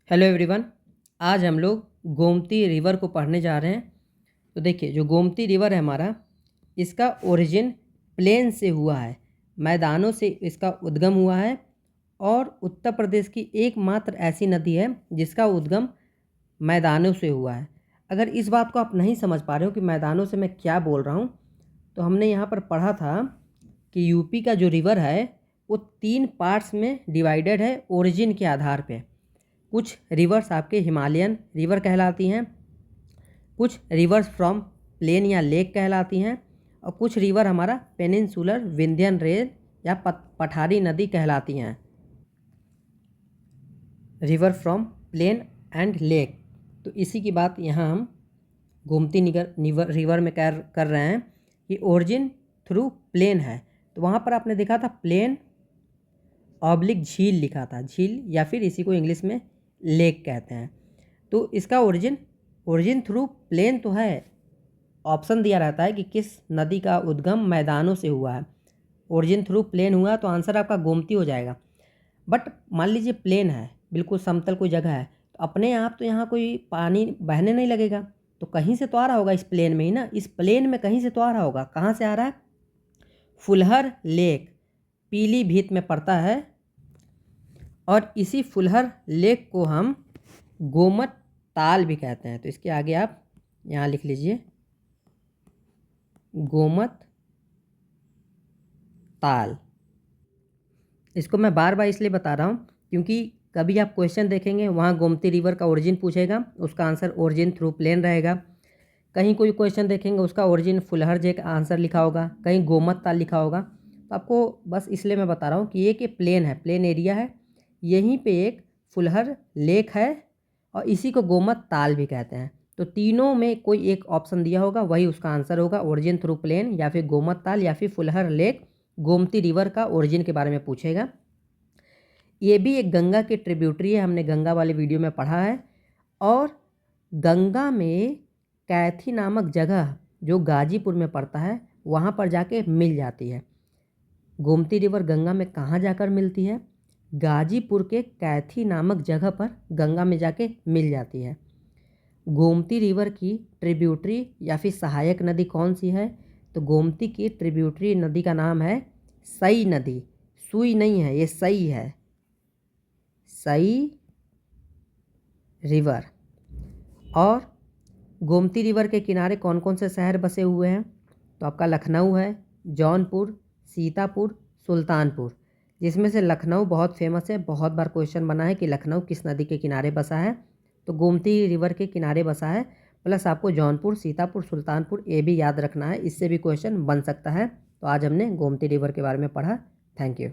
Hello everyone. आज हम लोग गोमती रिवर को पढ़ने जा रहे हैं। तो देखिए, जो गोमती रिवर है हमारा, इसका ओरिजिन प्लेन से हुआ है, मैदानों से इसका उद्गम हुआ है और उत्तर प्रदेश की एकमात्र ऐसी नदी है जिसका उद्गम मैदानों से हुआ है। अगर इस बात को आप नहीं समझ पा रहे हो कि मैदानों से मैं क्या बोल रहा हूँ, तो हमने यहाँ पर पढ़ा था कि यूपी का जो रिवर है वो 3 पार्ट्स में डिवाइडेड है ओरिजिन के आधार पे। कुछ रिवर्स आपके हिमालयन रिवर कहलाती हैं, कुछ रिवर्स फ्रॉम प्लेन या लेक कहलाती हैं, और कुछ रिवर हमारा पेनिनसुलर विंध्यन रेल या पठारी नदी कहलाती हैं। River from plain and lake, तो इसी की बात यहाँ हम गोमती रिवर में कर रहे हैं कि ओरिजिन थ्रू प्लेन है। तो वहाँ पर आपने देखा था प्लेन ऑब्लिक झील लिखा था, झील या फिर इसी को इंग्लिश में लेक कहते हैं। तो इसका ओरिजिन थ्रू प्लेन तो है, ऑप्शन दिया रहता है कि किस नदी का उद्गम मैदानों से हुआ है। ओरिजिन थ्रू प्लेन हुआ तो आंसर आपका गोमती हो जाएगा। बट मान लीजिए प्लेन है, बिल्कुल समतल कोई जगह है, तो अपने आप तो यहाँ कोई पानी बहने नहीं लगेगा, तो कहीं से तो आ रहा होगा इस प्लेन में ही ना। इस प्लेन में कहीं से तो आ रहा होगा। कहाँ से आ रहा है? फुलहर लेक पीलीभीत में पड़ता है, और इसी फुलहर लेक को हम गोमत ताल भी कहते हैं। तो इसके आगे आप यहाँ लिख लीजिए गोमत ताल। इसको मैं बार बार इसलिए बता रहा हूँ क्योंकि कभी आप क्वेश्चन देखेंगे वहाँ गोमती रिवर का ओरिजिन पूछेगा, उसका आंसर ओरिजिन थ्रू प्लेन रहेगा। कहीं कोई क्वेश्चन देखेंगे उसका ओरिजिन फुलहर जेक आंसर लिखा होगा, कहीं गोमत ताल लिखा होगा। तो आपको बस इसलिए मैं बता रहा हूँ कि ये कि प्लेन है, प्लेन एरिया है, यहीं पे एक फुलहर लेक है और इसी को गोमत ताल भी कहते हैं। तो तीनों में कोई एक ऑप्शन दिया होगा, वही उसका आंसर होगा, ओरिजिन थ्रू प्लेन या फिर गोमत ताल या फिर फुलहर लेक। गोमती रिवर का ओरिजिन के बारे में पूछेगा। ये भी एक गंगा की ट्रिब्यूटरी है, हमने गंगा वाले वीडियो में पढ़ा है। और गंगा में कैथी नामक जगह जो गाजीपुर में पड़ता है, वहाँ पर जाके मिल जाती है। गोमती रिवर गंगा में कहाँ जाकर मिलती है? गाजीपुर के कैथी नामक जगह पर गंगा में जाके मिल जाती है। गोमती रिवर की ट्रिब्यूटरी या फिर सहायक नदी कौन सी है? तो गोमती की ट्रिब्यूटरी नदी का नाम है सई नदी। सुई नहीं है, ये सई है, सई रिवर। और गोमती रिवर के किनारे कौन कौन से शहर बसे हुए हैं? तो आपका लखनऊ है, जौनपुर, सीतापुर, सुल्तानपुर, जिसमें से लखनऊ बहुत फेमस है। बहुत बार क्वेश्चन बना है कि लखनऊ किस नदी के किनारे बसा है, तो गोमती रिवर के किनारे बसा है। प्लस आपको जौनपुर, सीतापुर, सुल्तानपुर ये भी याद रखना है, इससे भी क्वेश्चन बन सकता है। तो आज हमने गोमती रिवर के बारे में पढ़ा। Thank you.